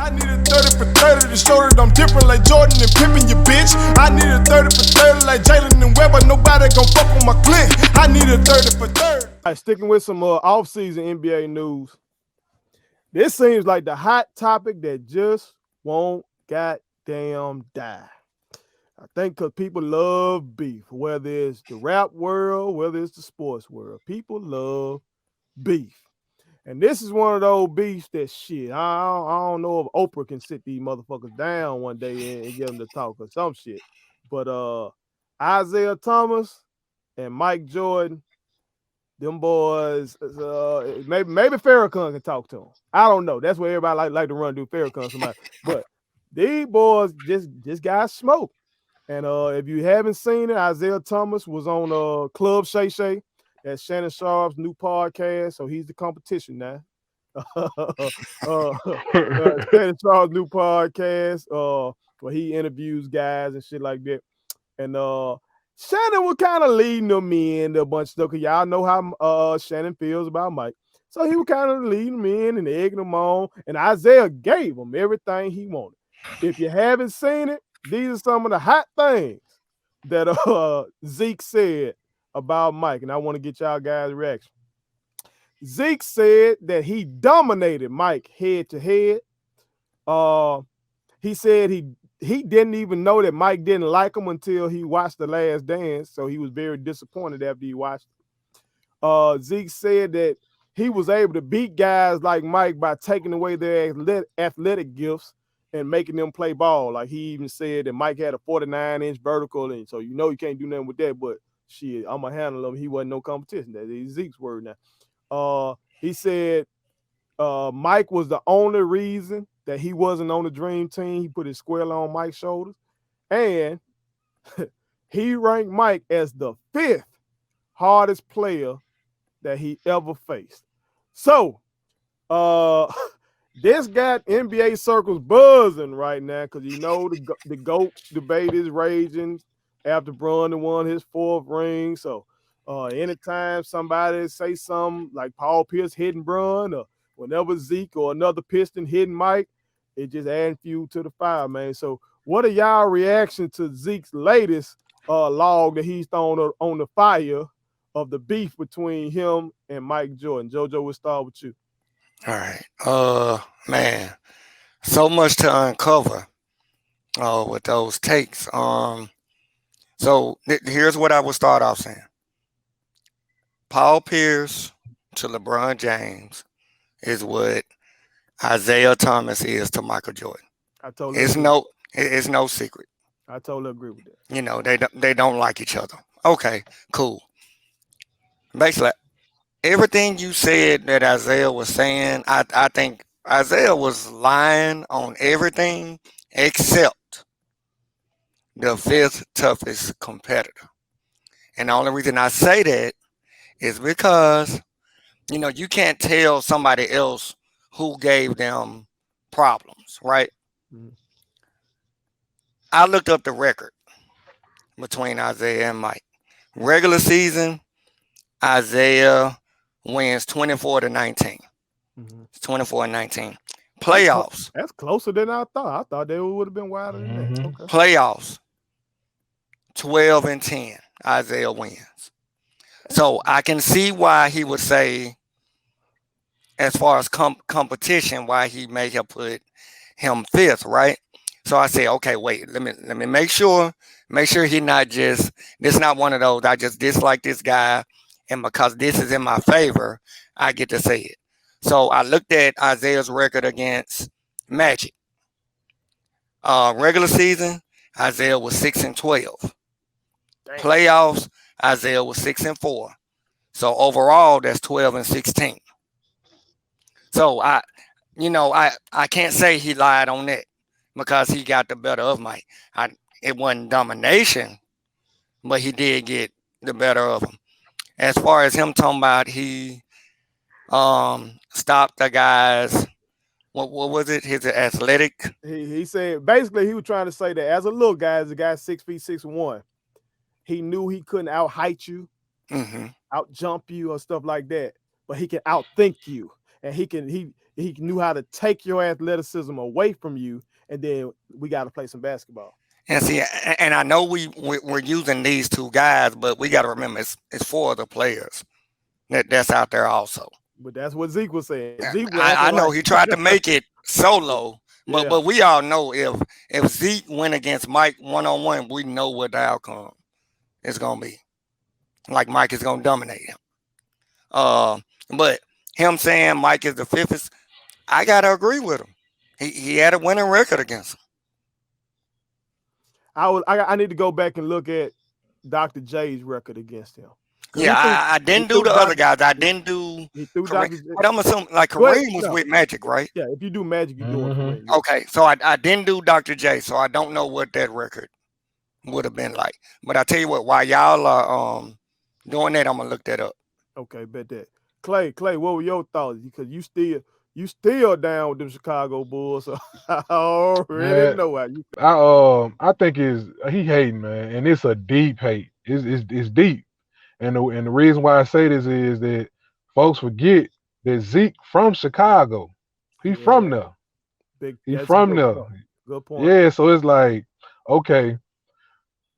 I need a 30 for 30 to show that I'm different like Jordan and Pippen, you bitch. I need a 30 for 30 like Jalen and Webber. Nobody gon' fuck on my clique. I need a 30 for 30. All right, sticking with some off-season NBA news. This seems like the hot topic that just won't goddamn die. I think because people love beef, whether it's the rap world, whether it's the sports world. People love beef. And this is one of those beefs that shit. I don't know if Oprah can sit these motherfuckers down one day and get them to talk or some shit. But Isiah Thomas and Mike Jordan, them boys, maybe Farrakhan can talk to them. I don't know. That's where everybody like to run to Farrakhan somebody. But these boys just got smoked. And if you haven't seen it, Isiah Thomas was on Club Shay Shay. That's Shannon Sharp's new podcast, so he's the competition now. Shannon Sharp's new podcast, where he interviews guys and shit like that. And Shannon was kind of leading them in a bunch of stuff, because y'all know how Shannon feels about Mike. So he was kind of leading them in and egging them on, and Isiah gave him everything he wanted. If you haven't seen it, these are some of the hot things that Zeke said about Mike, and I want to get y'all guys' reaction. Zeke said that he dominated Mike head to head. He said he didn't even know that Mike didn't like him until he watched The Last Dance, so he was very disappointed after he watched it. Zeke said that he was able to beat guys like Mike by taking away their athletic gifts and making them play ball. Like, he even said that Mike had a 49-inch vertical, and so you can't do nothing with that, but shit, I'm going to handle him. He wasn't no competition. That is Zeke's word now. He said Mike was the only reason that he wasn't on the dream team. He put his square on Mike's shoulders. And he ranked Mike as the 5th hardest player that he ever faced. So, this got NBA circles buzzing right now, because the GOAT debate is raging after Bron won his 4th ring. So anytime somebody say something like Paul Pierce hitting Bron, or whenever Zeke or another Piston hitting Mike, it just adding fuel to the fire, man. So what are y'all reaction to Zeke's latest log that he's thrown on the fire of the beef between him and Mike Jordan? JoJo, we'll start with you. All right. Man, so much to uncover with those takes. So here's what I would start off saying. Paul Pierce to LeBron James is what Isiah Thomas is to Michael Jordan. It's no secret. I totally agree with that. They don't like each other. Okay, cool. Basically, everything you said that Isiah was saying, I think Isiah was lying on everything except the 5th toughest competitor. And the only reason I say that is because, you can't tell somebody else who gave them problems, right? Mm-hmm. I looked up the record between Isiah and Mike. Regular season, Isiah wins 24-19. Mm-hmm. It's 24-19. Playoffs. That's closer than I thought. I thought they would have been wilder than that. Okay. Playoffs. 12-10. Isiah wins. So I can see why he would say, as far as competition, why he may have put him 5th, right? So I say, okay, wait, let me make sure he not just, this not one of those, I just dislike this guy, and because this is in my favor, I get to say it. So I looked at Isiah's record against Magic. Regular season, Isiah was 6-12. Playoffs, Isiah was 6-4. So overall, that's 12-16. So I can't say he lied on that, because he got the better of Mike. It wasn't domination, but he did get the better of him. As far as him talking about he stopped the guys, what was it? His athletic? He said, basically, he was trying to say that as a little guy, as a guy 6 feet 6'1", he knew he couldn't out height you, out jump you or stuff like that, but he can outthink you, and he he knew how to take your athleticism away from you, and then we got to play some basketball. And see, and I know we're using these two guys, but we got to remember it's four other players that's out there also. But that's what Zeke was saying. Zeke was acting I like, know he tried to make it solo, yeah, but we all know if Zeke went against Mike 1-on-1, we know what the outcome is gonna be. Like Mike is gonna dominate him. But him saying Mike is the fifth, I gotta agree with him. He had a winning record against him. I need to go back and look at Dr. J's record against him. Yeah, I didn't do the other guys. I didn't do Kareem. But I'm assuming like Kareem was with Magic, right? Yeah, if you do Magic, you're doing Kareem. Yeah. Okay, so I didn't do Dr. J, so I don't know what that record would have been like. But I tell you what, while y'all are doing that, I'm gonna look that up. Okay, bet that. Clay, what were your thoughts? Because you still down with them Chicago Bulls, so I already know how you. I think he hating, man, and it's a deep hate. It's deep, and the reason why I say this is that folks forget that Zeke from Chicago. He from there. He from there. Good point. Yeah, so it's like, okay,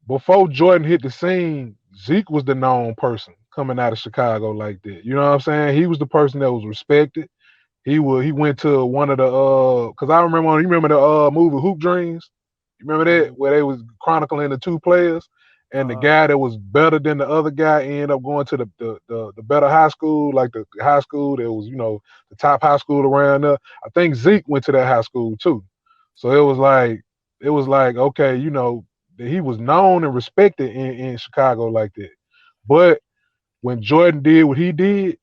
before Jordan hit the scene, Zeke was the known person coming out of Chicago like that. You know what I'm saying? He was the person that was respected. He went to one of the because I remember the movie Hoop Dreams. You remember that where they was chronicling the two players, and the guy that was better than the other guy ended up going to the better high school, like the high school that was the top high school around there. I think Zeke went to that high school too, so it was like okay, that he was known and respected in Chicago like that. But when Jordan did what he did,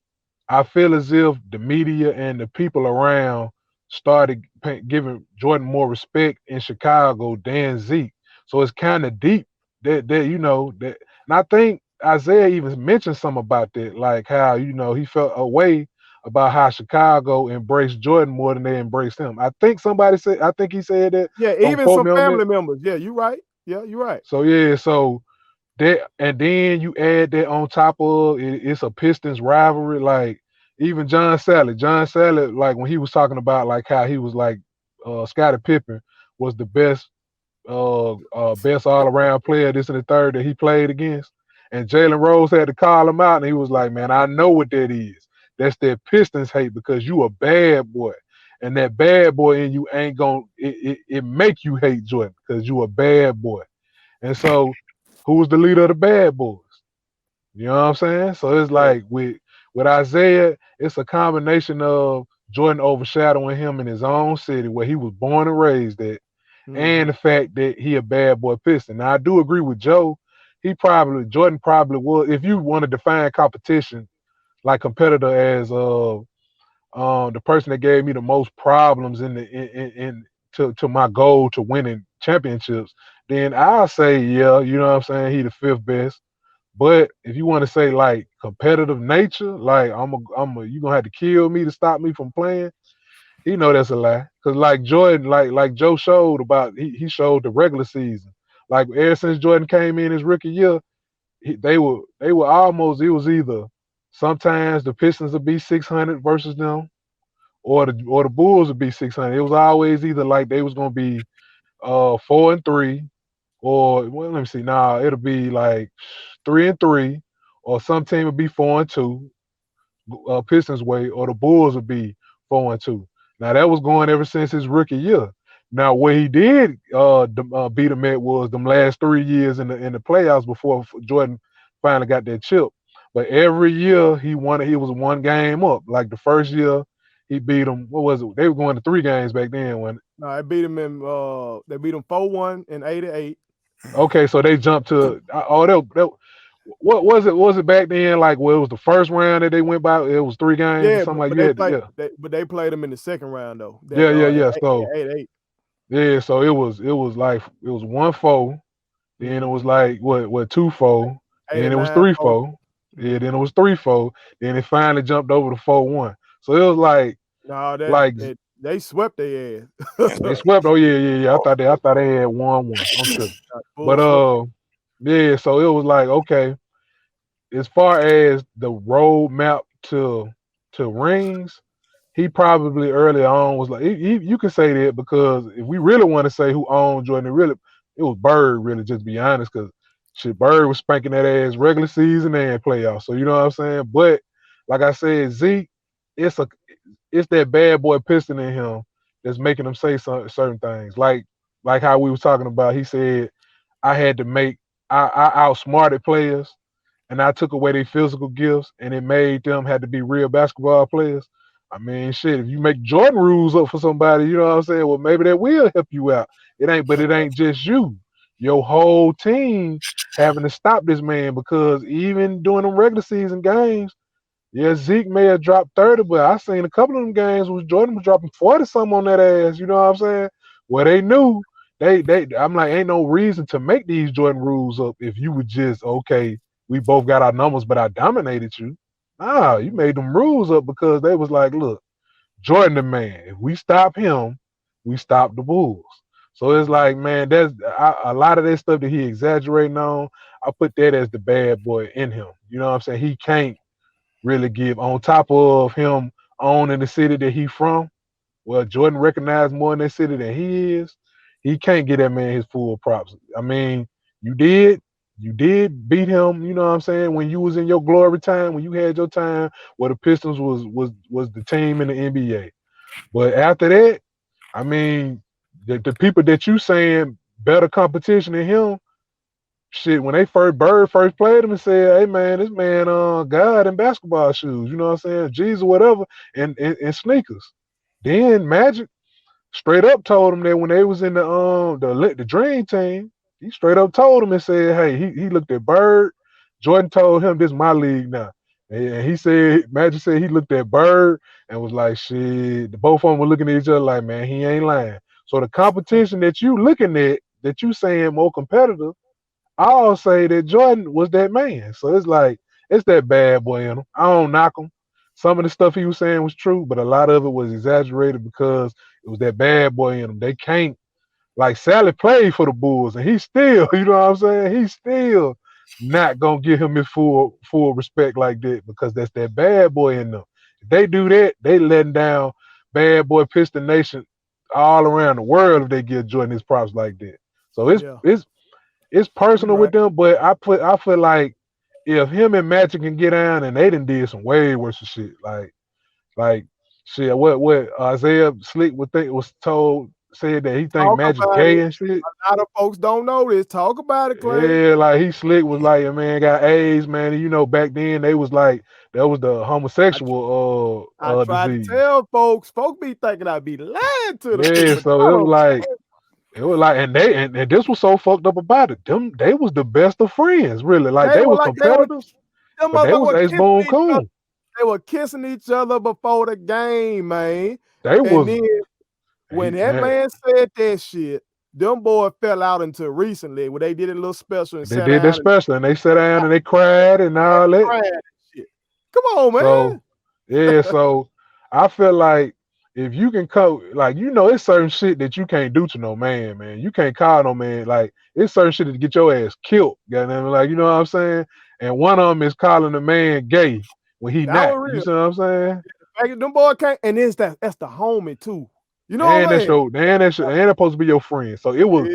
I feel as if the media and the people around started giving Jordan more respect in Chicago than Zeke. So it's kind of deep that and I think Isiah even mentioned something about that, like how he felt a way about how Chicago embraced Jordan more than they embraced him. I think he said that. Yeah, even some family members. Yeah, you're right. Yeah, you're right. So yeah, so that, and then you add that on top of it's a Pistons rivalry. Like even John Sally, like when he was talking about like how he was like Scottie Pippen was the best all around player, this and the third that he played against, and Jalen Rose had to call him out, and he was like, "Man, I know what that is. That's that Pistons hate because you a bad boy, and that bad boy in you ain't gonna it make you hate Jordan because you a bad boy." And so, who was the leader of the bad boys? You know what I'm saying? So it's like with Isiah, it's a combination of Jordan overshadowing him in his own city where he was born and raised at, and the fact that he a bad boy Piston. Now I do agree with Joe. Jordan probably was, if you want to define competition, like competitor as the person that gave me the most problems to my goal to winning championships, then I'll say, yeah, you know what I'm saying, he the fifth best. But if you want to say like competitive nature, like you gonna have to kill me to stop me from playing, that's a lie. Cause like Jordan, like Joe showed about, he showed the regular season. Like ever since Jordan came in his rookie year, they were almost, it was either sometimes the Pistons would be 600 versus them, or the Bulls would be 600. It was always either like they was gonna be 4-3, or well, let me see. Now it'll be like 3-3, or some team would be 4-2, Pistons way, or the Bulls would be 4-2. Now that was going ever since his rookie year. Now what he did beat him at was them last 3 years in the playoffs before Jordan finally got that chip. But every year he won. He was one game up. Like the first year he beat him. What was it? They were going to 3 games back then. No, I beat him in. They beat him 4-1 in 88. Okay, so they jumped to what was it? Was it back then? Like, well, it was the first round that they went by. It was 3 games, or something like that. But they played them in the second round though. Yeah. So 8-8. Yeah, so it was like it was 1-4, then it was like what 2-4, then it was 3-4, yeah, then it was 3-4, then it finally jumped over to 4-1. So it was like they swept their ass. They swept. Oh yeah. I thought they had 1-1. I'm sure. But yeah. So it was like, okay, as far as the roadmap to rings, he probably early on was like, you can say that because if we really want to say who owned Jordan, it was Bird, really, just to be honest, because shit, Bird was spanking that ass regular season and playoffs. So you know what I'm saying? But like I said, Zeke, it's a it's that bad boy piston in him that's making him say certain things. Like how we was talking about, he said, I had to make I outsmarted players and I took away their physical gifts and it made them have to be real basketball players. I mean, shit, if you make Jordan rules up for somebody, you know what I'm saying? Well, maybe that will help you out. But it ain't just you. Your whole team having to stop this man because even during them regular season games, yeah, Zeke may have dropped 30, but I seen a couple of them games where Jordan was dropping 40 something on that ass. You know what I'm saying? Well, they knew I'm like, ain't no reason to make these Jordan rules up if you would just, okay, we both got our numbers, but I dominated you. Nah, you made them rules up because they was like, look, Jordan the man. If we stop him, we stop the Bulls. So it's like, man, a lot of that stuff that he exaggerating on. I put that as the bad boy in him. You know what I'm saying? He can't really give on top of him owning the city that he from. Well, Jordan recognized more in that city than he is. He can't get that man his full props. I mean, you did beat him, you know what I'm saying, when you was in your glory time, when you had your time where the Pistons was the team in the NBA. But after that, I mean, the people that you saying better competition than him, shit, when Bird first played him and said, hey man, this man God in basketball shoes, you know what I'm saying? Jeans or whatever, and sneakers. Then Magic straight up told him that when they was in the dream team, he straight up told him and said, hey, he looked at Bird. Jordan told him this is my league now. And he said, Magic said he looked at Bird and was like, shit, the both of them were looking at each other like, man, he ain't lying. So the competition that you looking at, that you saying more competitive, I'll say that Jordan was that man. So it's like, it's that bad boy in him. I don't knock him. Some of the stuff he was saying was true, but a lot of it was exaggerated because it was that bad boy in him. They can't, like Sally played for the Bulls and he's still, you know what I'm saying? He's still not gonna give him his full respect like that because that's that bad boy in them. If they do that, they letting down bad boy Piston Nation all around the world if they give Jordan his props like that. So it's personal with them, but I feel like if him and Magic can get down and they done did some way worse shit. Like shit, what Isaiah Slick was told said that he think Magic gay and shit. A lot of folks don't know this. Talk about it, Clay. Yeah, like he Slick was like, a man got AIDS, man. And you know, back then they was like that was the homosexual I tried disease. to tell folks be thinking I'd be lying to them. Yeah, so it was like, and this was so fucked up about it. They was the best of friends, really. Like they was competitors, but they was ace boom cool. They were kissing each other before the game, man. When that man said that shit, them boys fell out until recently where they did a little special. They did that special, and they sat down and they cried and all that. Come on, man. So I feel like if you can like, you know, it's certain shit that you can't do to no man. You can't call no man. Like, it's certain shit to get your ass killed. Like, you know what I'm saying? And one of them is calling a man gay when he not. You see what I'm saying? Them boys can't, and that's the homie too. You know and what I'm saying? That's supposed to be your friend. So it was,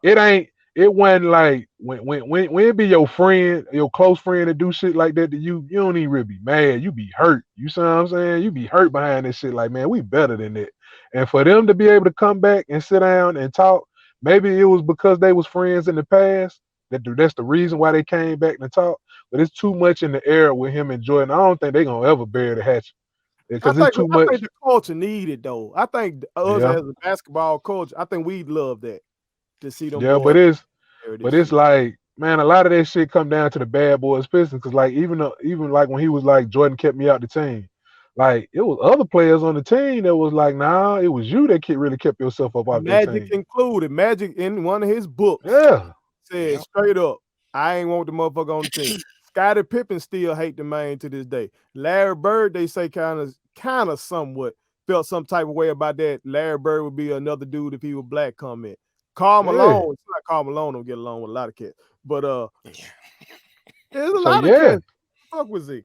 it wasn't like when it be your friend, your close friend to do shit like that to you don't even really be mad. You be hurt. You see what I'm saying? You be hurt behind this shit. Like, man, we better than that. And for them to be able to come back and sit down and talk, maybe it was because they was friends in the past. That's the reason why they came back and talk. But it's too much in the air with him and Jordan. I don't think they're gonna ever bury the hatchet. Because it's too much. I think the culture needed though. I think us as a basketball culture, I think we'd love that to see them. Yeah, but it's like, man, a lot of that shit come down to the bad boys Pistons. Because like even like when he was like Jordan kept me out the team, like it was other players on the team that was like, nah, it was you that really kept yourself up off that team. Magic included. Magic in one of his books, said straight up, I ain't want the motherfucker on the team. Scottie Pippen still hate the man to this day. Larry Bird, they say kind of somewhat felt some type of way about that. Larry Bird would be another dude if he was black. Comment. Karl Malone, it's not Karl Malone don't get along with a lot of cats, but there's a lot of cats. Fuck with Zeke.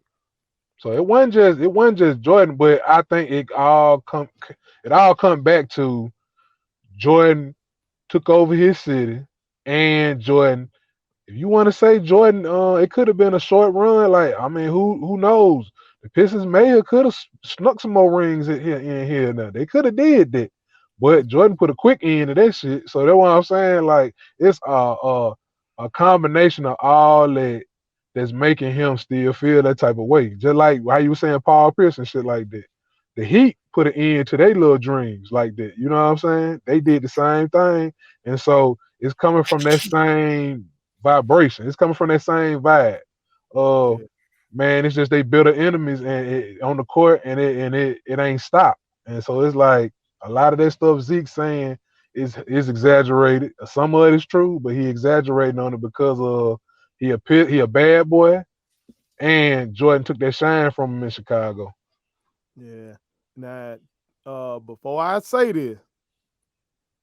So it wasn't just Jordan, but I think it all come back to Jordan took over his city, and Jordan. If you want to say Jordan, it could have been a short run. Like, I mean, who knows? The Pistons may have could have snuck some more rings in here. Now they could have did that, but Jordan put a quick end to that shit. So that's what I'm saying. Like, it's a combination of all that's making him still feel that type of way. Just like how you were saying Paul Pierce and shit like that. The Heat put an end to their little dreams like that. You know what I'm saying? They did the same thing, and so it's coming from that same vibration. It's coming from that same vibe. Yeah. Man, it's just they build enemies and on the court, and it ain't stopped. And so it's like a lot of that stuff Zeke saying is exaggerated. Some of it is true, but he exaggerating on it because he a bad boy, and Jordan took that shine from him in Chicago. Yeah. Now, before I say this,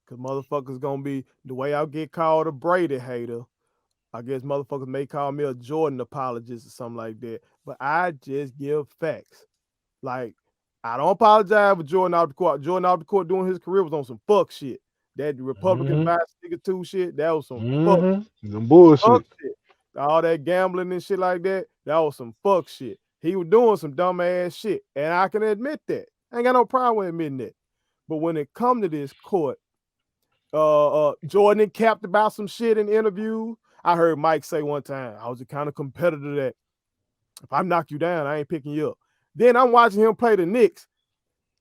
because motherfuckers gonna be the way I get called a Brady hater. I guess motherfuckers may call me a Jordan apologist or something like that. But I just give facts. Like, I don't apologize for Jordan out the court. Jordan out the court doing his career was on some fuck shit. That Republican vice nigga too shit, that was some Some bullshit. fuck shit. All that gambling and shit like that, that was some fuck shit. He was doing some dumb ass shit. And I can admit that. I ain't got no problem with admitting that. But when it come to this court, Jordan capped about some shit in interviews. I heard Mike say one time, I was the kind of competitor that if I knock you down, I ain't picking you up. Then I'm watching him play the Knicks.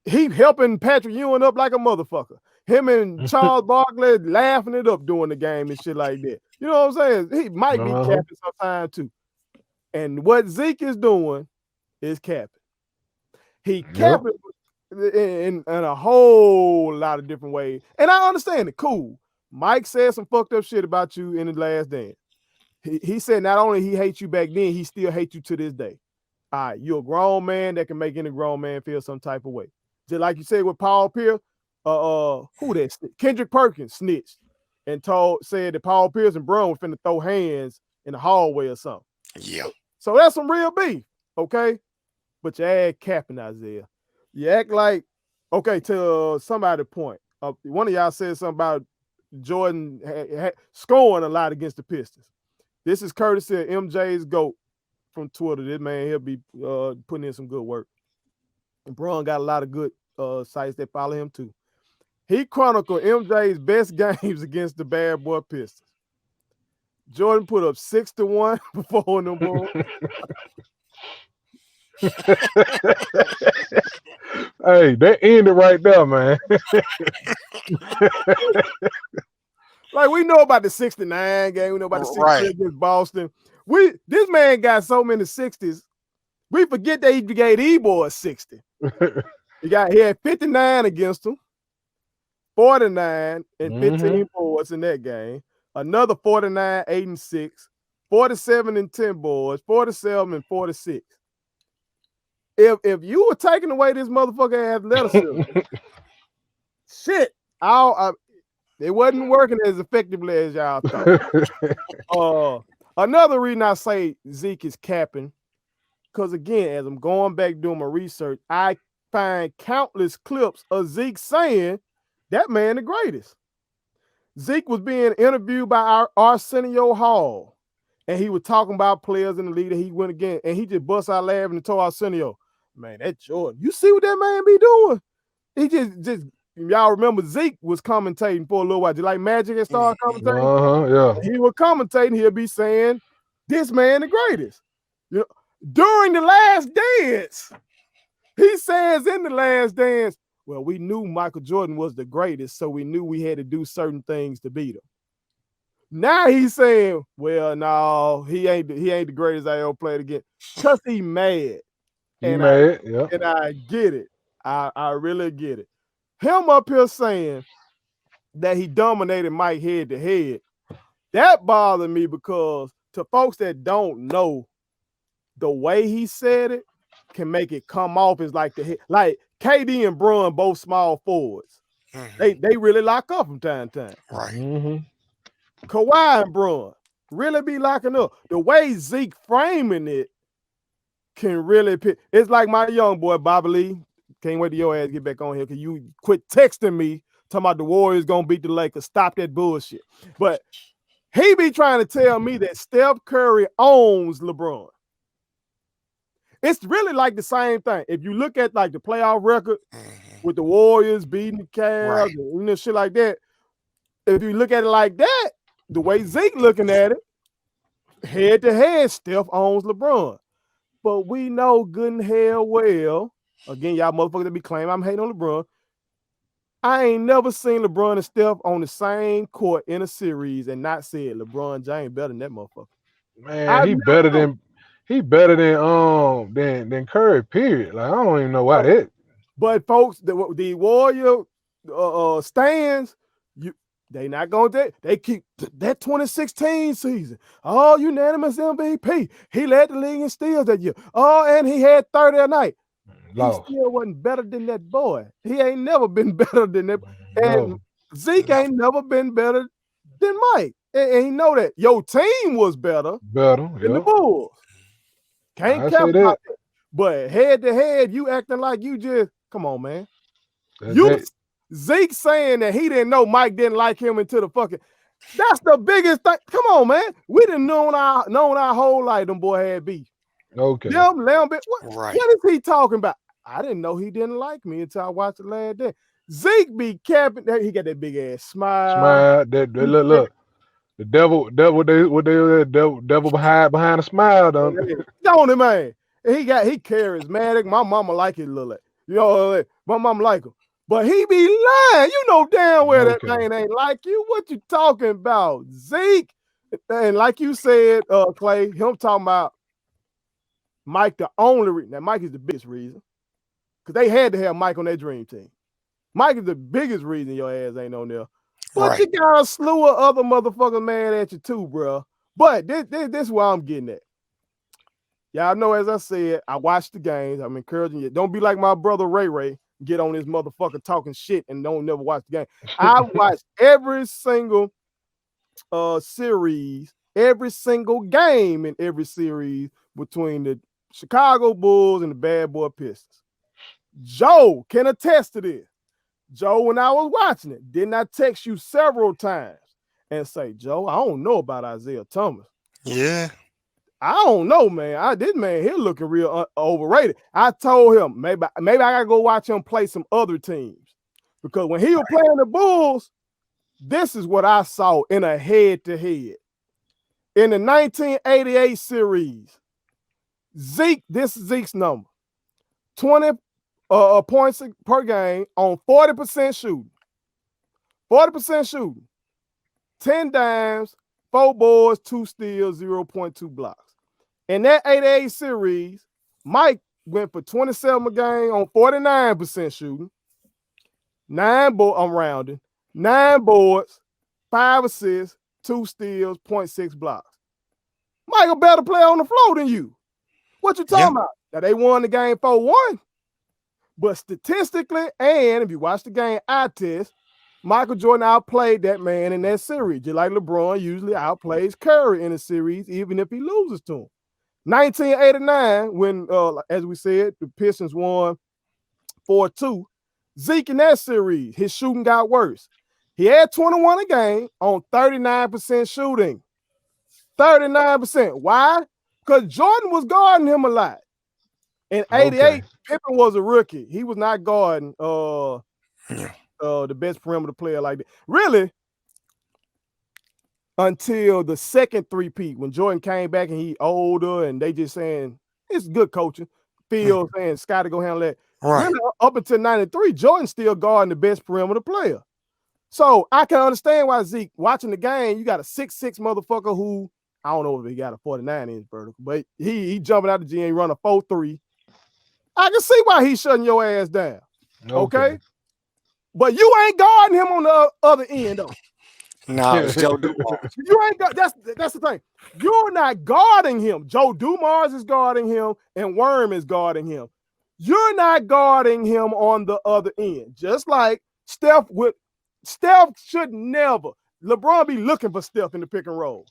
He helping Patrick Ewing up like a motherfucker. Him and Charles Barkley laughing it up during the game and shit like that. You know what I'm saying? He might be capping sometimes too. And what Zeke is doing is capping. He capping in a whole lot of different ways. And I understand it. Cool. Mike said some fucked up shit about you in the last dance. He said not only he hates you back then, he still hates you to this day. All right, you're a grown man that can make any grown man feel some type of way. Just like you said with Paul Pierce, who that? Kendrick Perkins snitched and said that Paul Pierce and Brown were finna throw hands in the hallway or something. Yeah. So that's some real beef, okay? But you add capping, Isiah. You act like, okay, to somebody's point. One of y'all said something about Jordan scoring a lot against the Pistons. This is courtesy of MJ's GOAT from Twitter. This man, he'll be putting in some good work. And Braun got a lot of good sites that follow him too. He chronicled MJ's best games against the bad boy Pistons. Jordan put up 6-1 before them boys. Hey, that ended right there, man. Like, we know about the 69 game. We know about the 60 against Boston. This man got so many 60s. We forget that he gave E-boys 60. He had 59 against them, 49 and 15 boards in that game. Another 49, 8 and 6, 47 and 10 boards, 47 and 46. If you were taking away this motherfucker athleticism, shit, it wasn't working as effectively as y'all thought. Another reason I say Zeke is capping, because again, as I'm going back doing my research, I find countless clips of Zeke saying that man the greatest. Zeke was being interviewed by Arsenio Hall, and he was talking about players in the league that he went again, and he just bust out laughing and told Arsenio, man, that Jordan, you see what that man be doing? He just y'all remember Zeke was commentating for a little while. Just like Magic had started commentating. Yeah. He was commentating, he'll be saying, this man the greatest. You know, during the last dance, he says in the last dance, well, we knew Michael Jordan was the greatest, so we knew we had to do certain things to beat him. Now he's saying, well, no, he ain't the greatest I ever played against. Because he mad. And I get it. I really get it. Him up here saying that he dominated Mike head to head, that bothered me because to folks that don't know, the way he said it can make it come off as like KD and Brun, both small forwards. They really lock up from time to time. Right. Kawhi and Brun really be locking up. The way Zeke framing it can really pick. It's like my young boy, Bobby Lee. Can't wait till your ass get back on here because you quit texting me talking about the Warriors gonna beat the Lakers. Stop that bullshit. But he be trying to tell me that Steph Curry owns LeBron. It's really like the same thing. If you look at like the playoff record with the Warriors beating the Cavs, and shit like that. If you look at it like that, the way Zeke looking at it, head to head, Steph owns LeBron. But we know good and hell well, again, y'all motherfuckers that be claiming I'm hating on LeBron. I ain't never seen LeBron and Steph on the same court in a series and not said LeBron James better than that motherfucker. Man, he better than Curry, period. Like, I don't even know why that. But folks, the Warrior stands, they not going to. They keep that 2016 season. Oh, unanimous MVP. He led the league in steals that year. Oh, and he had 30 a night. Lost. He still wasn't better than that boy. He ain't never been better than that. And Zeke ain't never been better than Mike. And he know that. Your team was better than the Bulls. Can't count about that. But head to head, you acting like you just, come on, man. Zeke saying that he didn't know Mike didn't like him until the fucking, that's the biggest thing. Come on, man. We didn't known our whole life them boy had beef. Okay. What is he talking about? I didn't know he didn't like me until I watched the last day. Zeke be capping that. He got that big ass smile. Look. The devil behind a smile, don't it, man. He charismatic. My mama like it, little. You know, my mama like him. But he be lying. You know damn well that man ain't like you. What you talking about, Zeke? And like you said, Clay, him talking about Mike, the only reason. Now, Mike is the biggest reason. Because they had to have Mike on their dream team. Mike is the biggest reason your ass ain't on there. But you got a slew of other motherfuckers mad at you too, bro. But this is where I'm getting at. Y'all know, as I said, I watch the games. I'm encouraging you. Don't be like my brother Ray. Get on this motherfucker talking shit and don't never watch the game. I watch every single series, every single game in every series between the Chicago Bulls and the Bad Boy Pistons. Joe can attest to this. Joe, when I was watching it, didn't I text you several times and say, Joe, I don't know about Isiah Thomas. Yeah. I don't know, man. This man here looking real overrated. I told him maybe I gotta go watch him play some other teams because when he was playing the Bulls, this is what I saw in a head-to-head. In the 1988 series, this is Zeke's number, 20 points per game on 40% shooting. 40% shooting. 10 dimes, 4 boards, 2 steals, 0.2 blocks. In that 88 series, Mike went for 27 a game on 49% shooting. 9 boards, 5 assists, 2 steals, 0.6 blocks. Mike a better player on the floor than you. What you talking about? Now they won the game 4-1. But statistically, and if you watch the game eye test, Michael Jordan outplayed that man in that series, just like LeBron usually outplays Curry in a series, even if he loses to him. 1989, when, as we said, the Pistons won 4-2, Zeke in that series, his shooting got worse. He had 21 a game on 39% shooting. 39%. Why? Because Jordan was guarding him a lot. In 88, Pippen was a rookie. He was not guarding the best perimeter player like that. Really, until the second three-peat, when Jordan came back and he older and they just saying, it's good coaching. Phil saying, Scotty go handle that. Right. Really, up until 93, Jordan still guarding the best perimeter player. So I can understand why Zeke, watching the game, you got a 6'6" motherfucker who, I don't know if he got a 49-inch vertical, but he jumping out the gym, run a 4.3. I can see why he's shutting your ass down. Okay? But you ain't guarding him on the other end, though. No, it's Joe Dumars. You ain't got that's the thing. You're not guarding him. Joe Dumars is guarding him, and Worm is guarding him. You're not guarding him on the other end. Just like Steph should never. LeBron be looking for Steph in the pick and roll.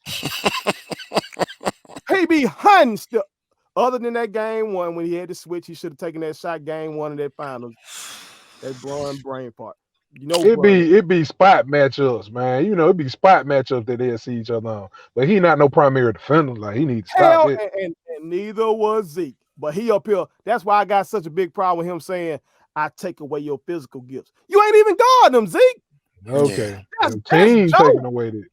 He be hunting Steph. Other than that game one, when he had to switch, he should have taken that shot game one of that finals. That blowing brain part. You know, it be spot matchups, man. You know, it be spot matchups that they'll see each other on. But he not no primary defender. Like he needs to stop it. And neither was Zeke. But he up here. That's why I got such a big problem with him saying, "I take away your physical gifts." You ain't even guarding them, Zeke. Okay, that's team taking away that.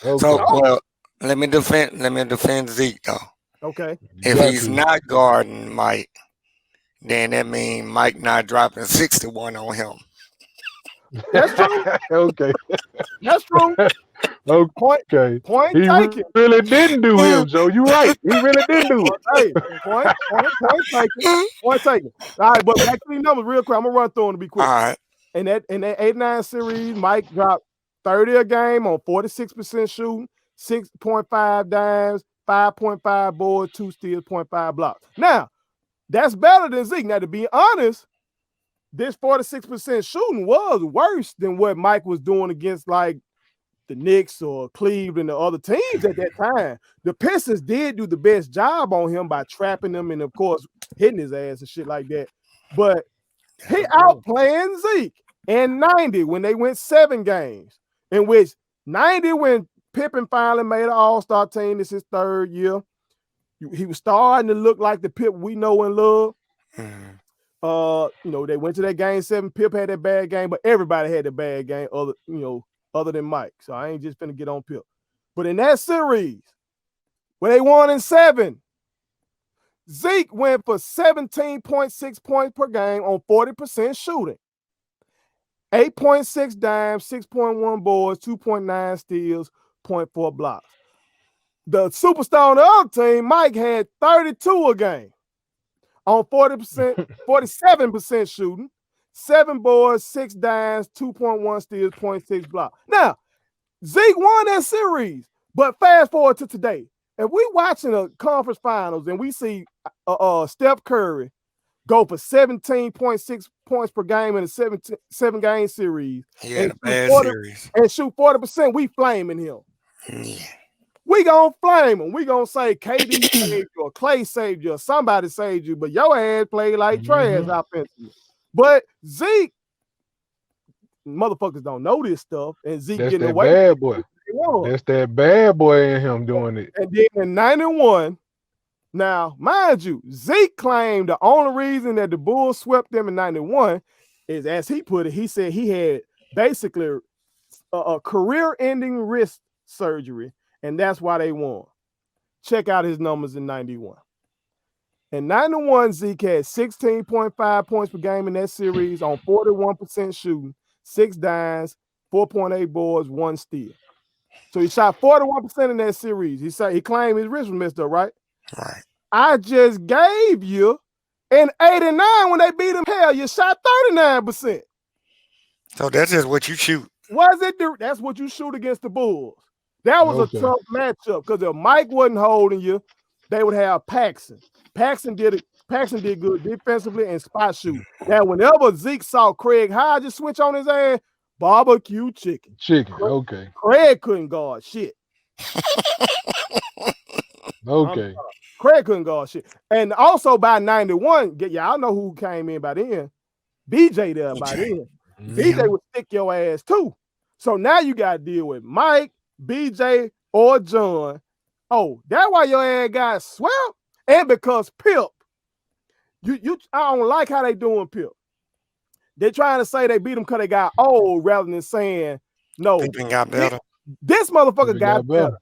Okay. So well, let me defend Zeke though. Okay. If he's not guarding Mike, then that means Mike not dropping 61 on him. That's true. Okay. That's true. Okay. Point he taken. Really didn't do him, Joe. You right. He really didn't do it. Hey, point taken. Point taken. All right, but back to these numbers real quick. I'm gonna run through them to be quick. All right. In that 8-9 series, Mike dropped 30 a game on 46% shooting, 6.5 dimes, 5.5 boards, 2 steals, 0.5 blocks. Now, that's better than Zeke. Now, to be honest, this 46% shooting was worse than what Mike was doing against like the Knicks or Cleveland or other teams at that time. The Pistons did do the best job on him by trapping him and, of course, hitting his ass and shit like that. But he outplaying Zeke in 90 when they went 7 games, in which 90 when Pippen finally made an all-star team. This is his 3rd year. He was starting to look like the Pip we know and love. You know, they went to that game 7. Pip had that bad game, but everybody had a bad game other than Mike. So I ain't just finna get on Pip. But in that series, when they won in 7, Zeke went for 17.6 points per game on 40% shooting. 8.6 dimes, 6.1 boards, 2.9 steals, 0.4 blocks. The superstar on the other team, Mike, had 32 a game on 47% shooting, 7 boards, 6 dimes, 2.1 steals, 0.6 blocks. Now, Zeke won that series, but fast forward to today. If we watching a conference finals and we see Steph Curry go for 17.6 points per game in a 7-game series, and shoot 40%, we flaming him. Yeah. We gonna flame him. We gonna say KD saved you or Clay saved you or somebody saved you, but your ass played like trash offensively. But Zeke, motherfuckers don't know this stuff, and Zeke That's getting that away. Bad boy. That's that bad boy in him doing it. And then in 91, now, mind you, Zeke claimed the only reason that the Bulls swept them in 91 is, as he put it, he said he had basically a career-ending wrist surgery, and that's why they won. Check out his numbers in 91. In 91, Zeke had 16.5 points per game in that series on 41% shooting, 6 dimes, 4.8 boards, 1 steal. So he shot 41% in that series. He claimed his wrist was messed up, right? Right. I just gave you in 89 when they beat him. Hell, you shot 39%. So that's just what you shoot. Was it? That's what you shoot against the Bulls. That was a tough matchup because if Mike wasn't holding you, they would have Paxson. Paxson did good defensively and spot shoot. Now, whenever Zeke saw Craig Hodges switch on his ass, barbecue chicken. Okay. Craig couldn't guard shit. Okay. Craig couldn't guard shit. And also by 91, y'all know who came in by then. BJ there by then. BJ would stick your ass too. So now you got to deal with Mike, BJ, or John. Oh, that's why your ass got swept. And because Pip, I don't like how they doing Pip. They're trying to say they beat him because they got old rather than saying, no. Pippen got better. This motherfucker got better.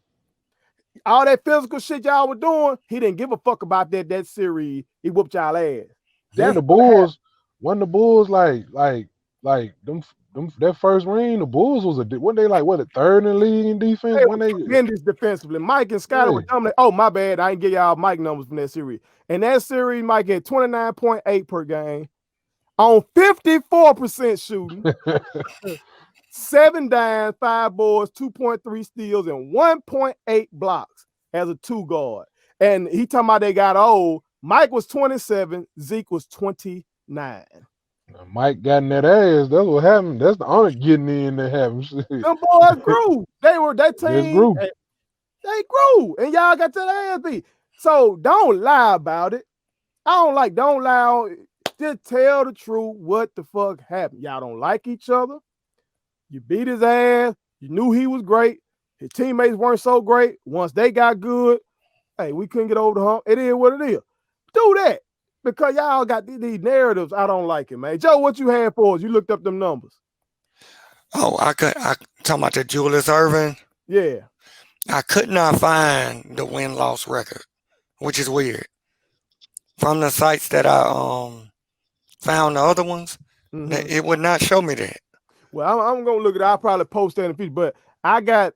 All that physical shit y'all were doing, he didn't give a fuck about that series. He whooped y'all ass. Then the Bulls, when the Bulls like them that first ring, the Bulls was weren't they like a third in the league in defense? They were tremendous defensively. Mike and Scotty were dominant. Oh, my bad. I didn't give y'all Mike numbers from that series. In that series, Mike had 29.8 per game on 54% shooting, 7 dimes, 5 boards, 2.3 steals, and 1.8 blocks as a 2 guard. And he talking about they got old. Mike was 27, Zeke was 29. Mike got in that ass. That's what happened. That's the honor getting in that happened. Them boys grew. That team grew. They grew. And y'all got to the ass beat. So don't lie about it. Don't lie. Just tell the truth. What the fuck happened? Y'all don't like each other. You beat his ass. You knew he was great. His teammates weren't so great. Once they got good, hey, we couldn't get over the hump. It is what it is. Do that. Because y'all got these narratives. I don't like it, man. Joe, what you had for us? You looked up them numbers. Oh, I talking about the Julius Irving. Yeah. I could not find the win-loss record, which is weird. From the sites that I found the other ones, it would not show me that. Well, I'm gonna look at it. I'll probably post that in the future, but I got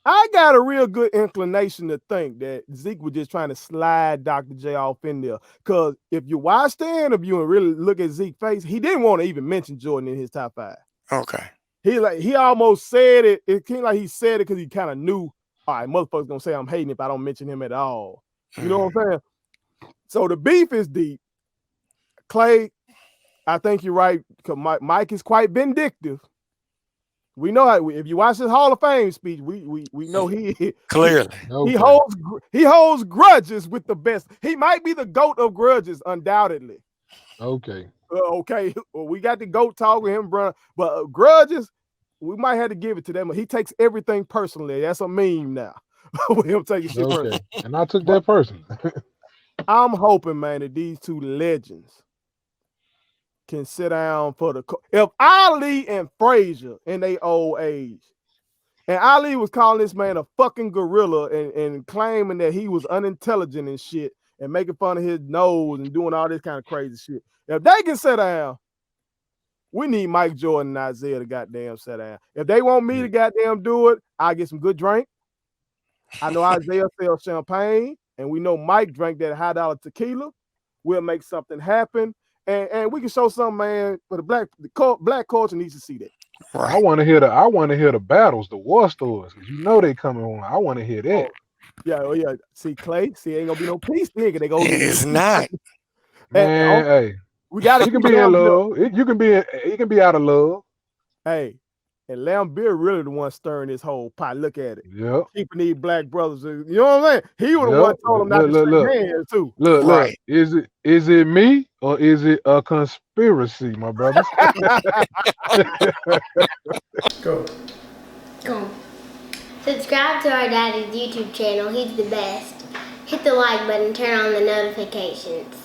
a real good inclination to think that Zeke was just trying to slide Dr. J off in there. Because if you watch the interview and really look at Zeke's face, he didn't want to even mention Jordan in his top 5. Okay. He almost said it. It seemed like he said it because he kind of knew, all right, motherfuckers gonna say I'm hating if I don't mention him at all. You know what I'm saying? So the beef is deep. Clay, I think you're right, because Mike is quite vindictive. We know how, if you watch his Hall of Fame speech, we know he clearly he holds grudges with the best. He might be the GOAT of grudges, undoubtedly. Okay. Okay, well, we got the GOAT talk with him, bro. But grudges, we might have to give it to them. He takes everything personally. That's a meme now. With him taking shit personally. And I took that person. I'm hoping, man, that these two legends can sit down for the. If Ali and Frazier in their old age, and Ali was calling this man a fucking gorilla and claiming that he was unintelligent and shit and making fun of his nose and doing all this kind of crazy shit. If they can sit down, we need Mike Jordan and Isiah to goddamn sit down. If they want me to goddamn do it, I'll get some good drink. I know Isiah sells champagne, and we know Mike drank that $high tequila. We'll make something happen. And we can show something, man, for the black culture needs to see that. Right. I want to hear the battles, the war stories, because you know they coming on. I want to hear that. Yeah. See, Clay, ain't gonna be no peace nigga. They go. It's not. Man, hey, we got to. You can be in love. You can be out of love. Hey, and Lambeer really the one stirring this whole pot. Look at it. Yeah. Keeping these black brothers. You know what I'm saying? He was the one told them not to shake hands too. Look. Is it me or is it a conspiracy, my brothers? Go. Subscribe to our daddy's YouTube channel. He's the best. Hit the like button, turn on the notifications.